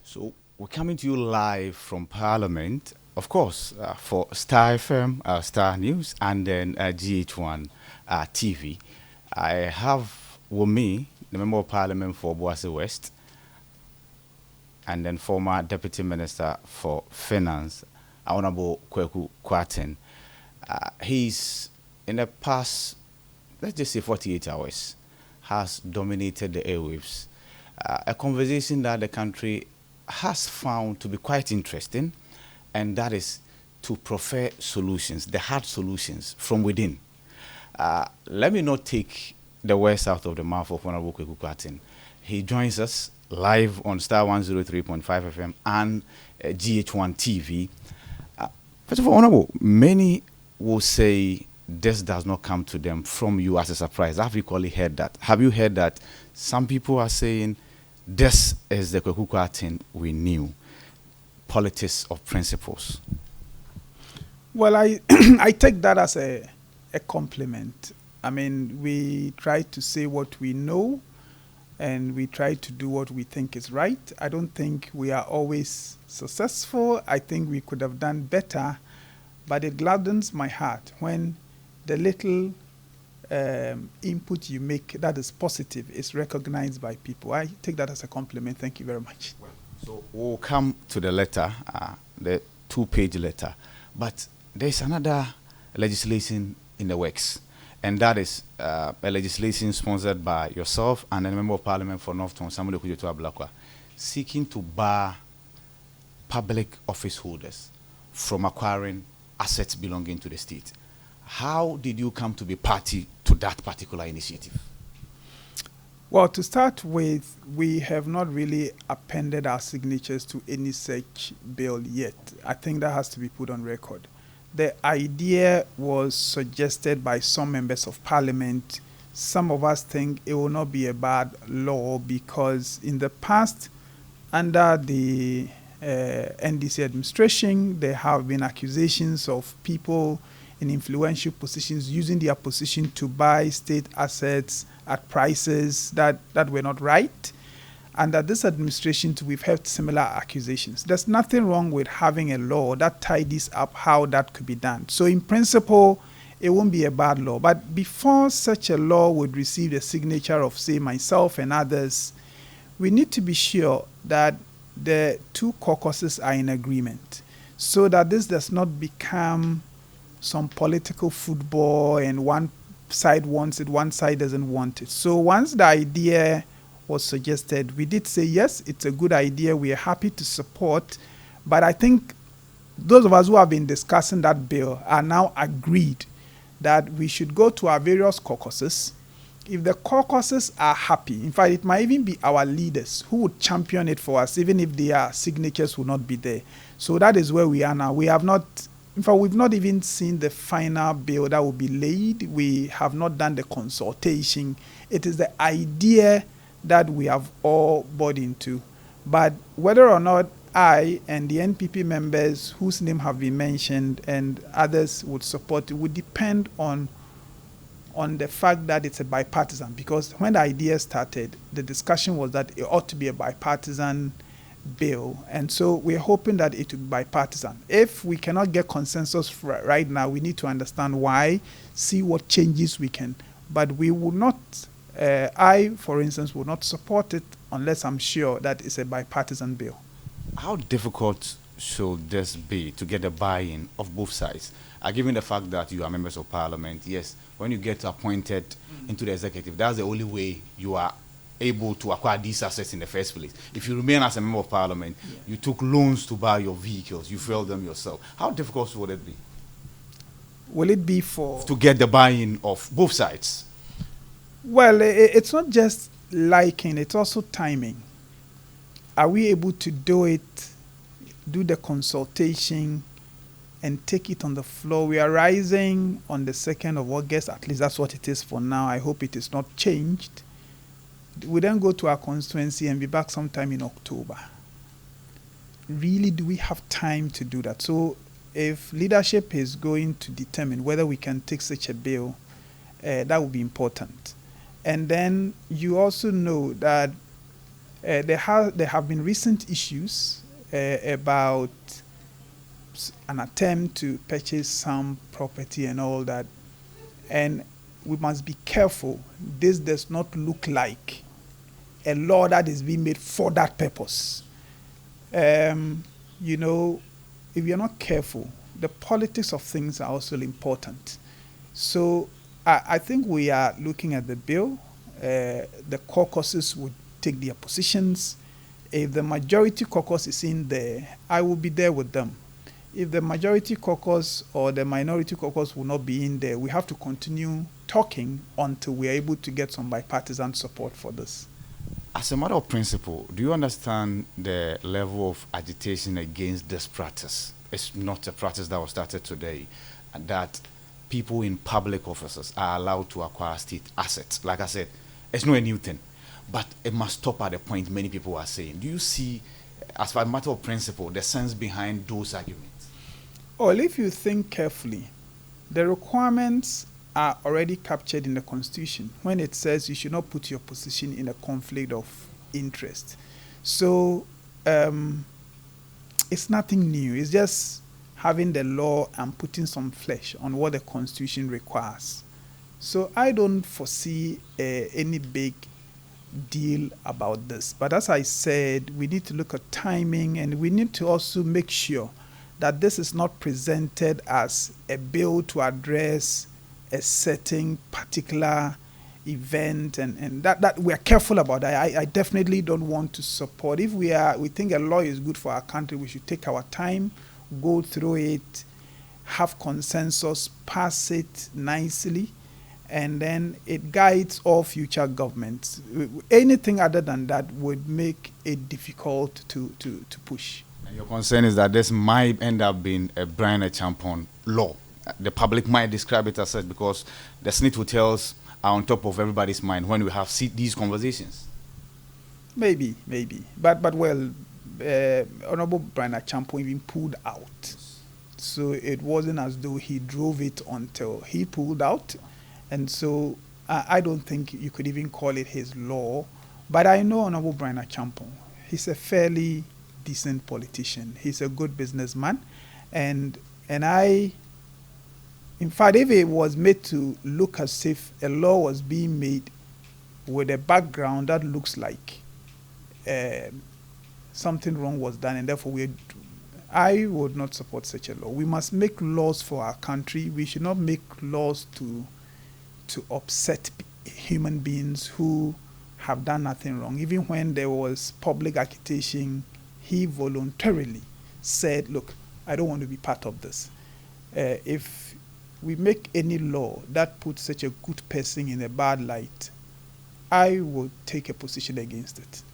So we're coming to you live from Parliament, of course, for Star FM, Star News, and then GH1 TV. I have with me the Member of Parliament for Obuasi West, and then former Deputy Minister for Finance, Honorable Kwaku Kwarteng. He's in the past, let's just say 48 hours, has dominated the airwaves. A conversation that the country has found to be quite interesting, and that is to prefer solutions, the hard solutions from within. Let me not take the words out of the mouth of Honorable Kwaku Kwarteng. He joins us live on Star 103.5 FM and GH1 TV. First of all, Honorable, many will say this does not come to them from you as a surprise. I've equally heard that. Have you heard that? Some people are saying this is the Kwaku Kwarteng we knew. Politics of principles. Well, I I take that as a compliment. I mean, we try to say what we know and we try to do what we think is right. I don't think we are always successful. I think we could have done better, but it gladdens my heart when the little input you make that is positive is recognized by people. I take that as a compliment. Thank you very much. Well, so we'll come to the letter, the two-page letter, but there's another legislation in the works, and that is a legislation sponsored by yourself and the Member of Parliament for North Town, Samuel Kujoto Ablakwa, seeking to bar public office holders from acquiring assets belonging to the state. How did you come to be party to that particular initiative? Well, to start with, we have not really appended our signatures to any such bill yet. I think that has to be put on record. The idea was suggested by some members of parliament. Some of us think it will not be a bad law because in the past, under the NDC administration, there have been accusations of people in influential positions using their position to buy state assets at prices that were not right. Under this administration, we've heard similar accusations. There's nothing wrong with having a law that tidies up how that could be done. So in principle, it won't be a bad law. But before such a law would receive the signature of, say, myself and others, we need to be sure that the two caucuses are in agreement so that this does not become some political football and one side wants it, one side doesn't want it. So once the idea was suggested, we did say, yes, it's a good idea. We are happy to support. But I think those of us who have been discussing that bill are now agreed that we should go to our various caucuses. If the caucuses are happy, in fact, it might even be our leaders who would champion it for us, even if their signatures will not be there. So that is where we are now. We have not, in fact, we've not even seen the final bill that will be laid. We have not done the consultation. It is the idea that we have all bought into. But whether or not I and the NPP members whose name have been mentioned and others would support it would depend on the fact that it's a bipartisan. Because when the idea started, the discussion was that it ought to be a bipartisan bill. And so we're hoping that it will be bipartisan. If we cannot get consensus right now, we need to understand why, see what changes we can. But we will not, I, for instance, will not support it unless I'm sure that it's a bipartisan bill. How difficult should this be to get the buy-in of both sides? Given the fact that you are members of parliament, yes, when you get appointed into the executive, that's the only way you are able to acquire these assets in the first place. If you remain as a member of parliament, you took loans to buy your vehicles, you fuel them yourself. How difficult would it be? Will it be for... to get the buy-in of both sides? Well, it's not just liking, it's also timing. Are we able to do it, do the consultation, and take it on the floor? We are rising on the 2nd of August, at least that's what it is for now. I hope it is not changed. We then go to our constituency and be back sometime in October. Really, do we have time to do that? So if leadership is going to determine whether we can take such a bill, that would be important. And then you also know that There have been recent issues about an attempt to purchase some property and all that, and we must be careful. This does not look like a law that is being made for that purpose. You know, if you're not careful, the politics of things are also important. So I think we are looking at the bill. The caucuses would take their positions. If the majority caucus is in there, I will be there with them. If the majority caucus or the minority caucus will not be in there, we have to continue talking until we are able to get some bipartisan support for this. As a matter of principle, do you understand the level of agitation against this practice? It's not a practice that was started today, and that people in public offices are allowed to acquire state assets. Like I said, it's not a new thing, but it must stop at the point many people are saying. Do you see, as a matter of principle, the sense behind those arguments? Well, if you think carefully, the requirements are already captured in the Constitution when it says you should not put your position in a conflict of interest. So it's nothing new. It's just having the law and putting some flesh on what the Constitution requires. So I don't foresee any big deal about this. But as I said, we need to look at timing, and we need to also make sure that this is not presented as a bill to address a certain particular event, and that we are careful about that. I definitely don't want to support. If we think a law is good for our country, we should take our time, go through it, have consensus, pass it nicely, and then it guides all future governments. Anything other than that would make it difficult to push. And your concern is that this might end up being a Brian Champon law. The public might describe it as such because the snitch hotels are on top of everybody's mind when we have these conversations. Maybe. But well, Honorable Brian Champon even pulled out. So it wasn't as though he drove it until he pulled out. And so I don't think you could even call it his law. But I know Honorable Brian Champon. He's a fairly decent politician. He's a good businessman. And in fact, if it was made to look as if a law was being made with a background that looks like something wrong was done, and therefore I would not support such a law. We must make laws for our country. We should not make laws to upset human beings who have done nothing wrong. Even when there was public agitation, he voluntarily said, look, I don't want to be part of this. If we make any law that puts such a good person in a bad light, I would take a position against it.